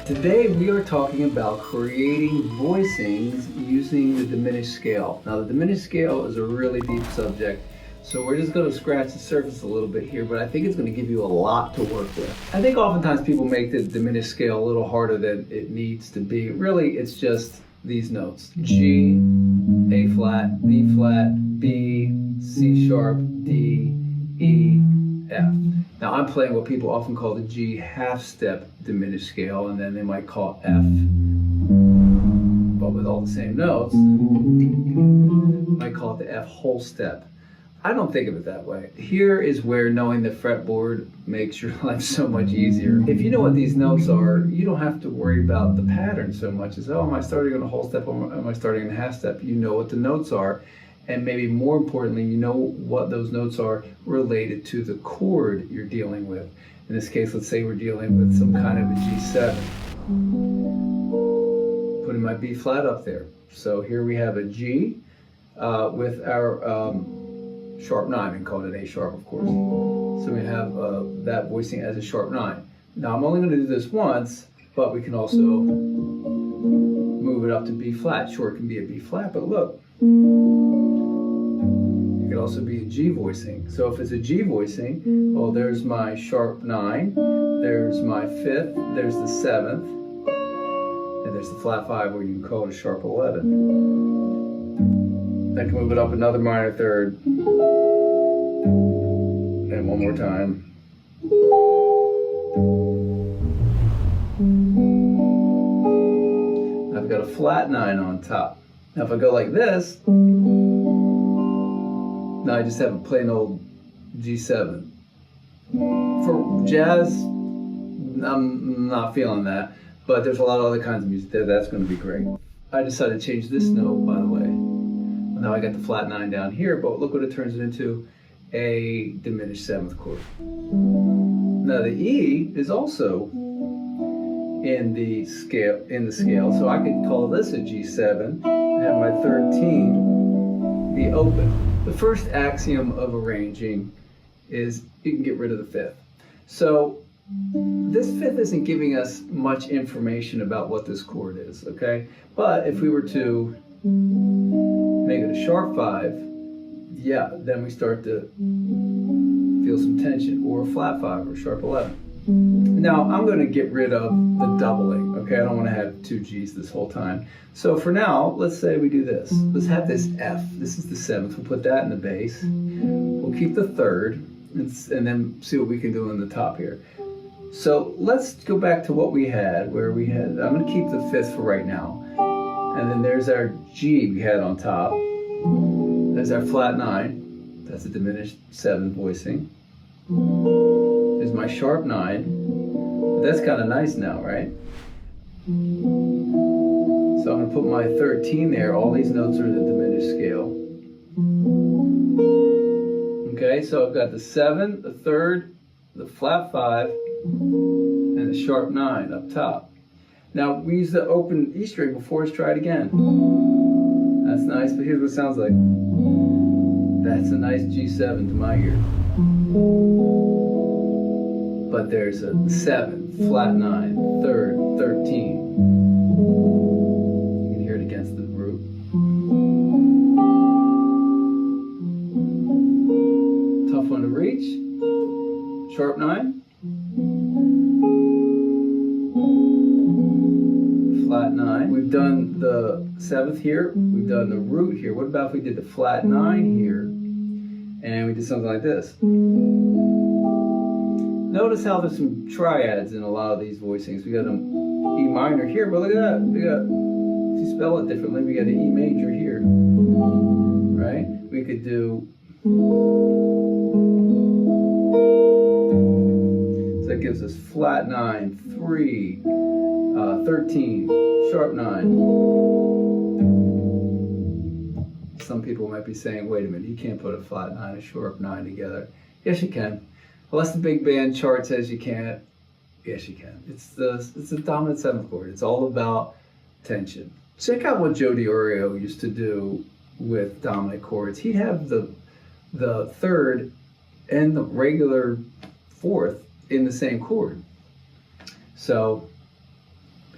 Today we are talking about creating voicings using the diminished scale. Now the diminished scale is a really deep subject, so we're just going to scratch the surface a little bit here, but I think it's going to give you a lot to work with. I think oftentimes people make the diminished scale a little harder than it needs to be. Really, it's just these notes: G, A flat, B flat, B, C sharp, D, E, F. Now I'm playing what people often call the G half-step diminished scale, and then they might call F, but with all the same notes, might call it the F whole step. I don't think of it that way. Here is where knowing the fretboard makes your life so much easier. If you know what these notes are, you don't have to worry about the pattern so much as, oh, am I starting on a whole step or am I starting on a half step? You know what the notes are, and maybe more importantly, you know what those notes are related to the chord you're dealing with. In this case, let's say we're dealing with some kind of a G7. Putting my B flat up there. So here we have a G with our sharp 9, and call it an A sharp, of course. So we have that voicing as a sharp 9. Now I'm only going to do this once, but we can also move it up to B flat. Sure, it can be a B flat, but look, it could also be a G voicing. So if it's a G voicing, well, there's my sharp 9, there's my 5th, there's the 7th, and there's the flat 5, or you can call it a sharp 11. Then can move it up another minor third. And one more time. I've got a flat 9 on top. Now if I go like this, now I just have a plain old G7. For jazz, I'm not feeling that, but there's a lot of other kinds of music there that's going to be great. I decided to change this note, by the way. Now I got the flat 9 down here, but look what it turns it into, a diminished 7th chord. Now the E is also in the scale, so I could call this a G7 and have my 13 be open. The first axiom of arranging is you can get rid of the 5th. So this 5th isn't giving us much information about what this chord is, okay? But if we were to make it a sharp 5, yeah, then we start to feel some tension, or a flat 5 or sharp 11. Now I'm going to get rid of the doubling, okay? I don't want to have 2 G's this whole time. So for now, let's say we do this. Let's have this F. This is the 7th. We'll put that in the bass. We'll keep the 3rd, and then see what we can do on the top here. So let's go back to what we had, where we had, I'm going to keep the 5th for right now. And then there's our G we had on top. There's our flat 9. That's a diminished 7 voicing. There's my sharp 9. That's kind of nice now, right? So I'm going to put my 13 there. All these notes are in the diminished scale. Okay, so I've got the 7, the 3rd, the flat 5, and the sharp 9 up top. Now, we use the open E string before. Let's try it again. That's nice, but here's what it sounds like. That's a nice G7 to my ear. But there's a 7, flat 9, 3rd, 13. You can hear it against the root. Tough one to reach. Sharp 9. Flat 9. We've done the 7th here. We've done the root here. What about if we did the flat 9 here, and we did something like this? Notice how there's some triads in a lot of these voicings. We got an E minor here, but look at that. We got, if you spell it differently, we got an E major here, right? We could do, so that gives us flat 9, 3, 13, sharp 9. Some people might be saying, wait a minute, you can't put a flat 9 and a sharp 9 together. Yes, you can. Unless the big band chart says you can't, yes, you can. It's the dominant 7th chord. It's all about tension. Check out what Joe DiOrio used to do with dominant chords. He'd have the 3rd and the regular 4th in the same chord. So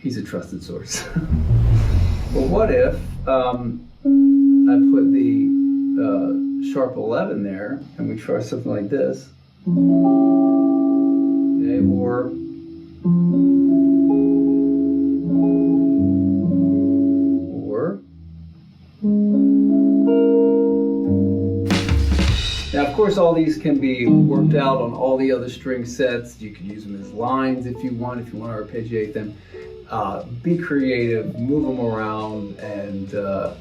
he's a trusted source. Well, what if I put the sharp 11 there, and we try something like this, okay, or now, of course, all these can be worked out on all the other string sets. You can use them as lines if you want to arpeggiate them. Be creative, move them around, and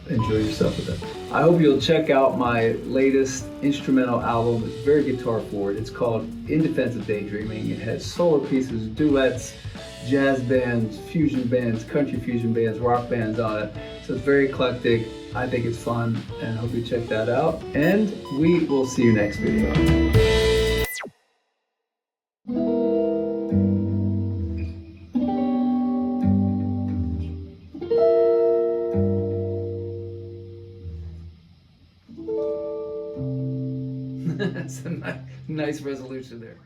enjoy yourself with them. I hope you'll check out my latest instrumental album. It's very guitar forward. It's called In Defense of Daydreaming. It has solo pieces, duets, jazz bands, fusion bands, country fusion bands, rock bands on it. So it's very eclectic. I think it's fun, and hope you check that out. And we will see you next video. That's a nice resolution there.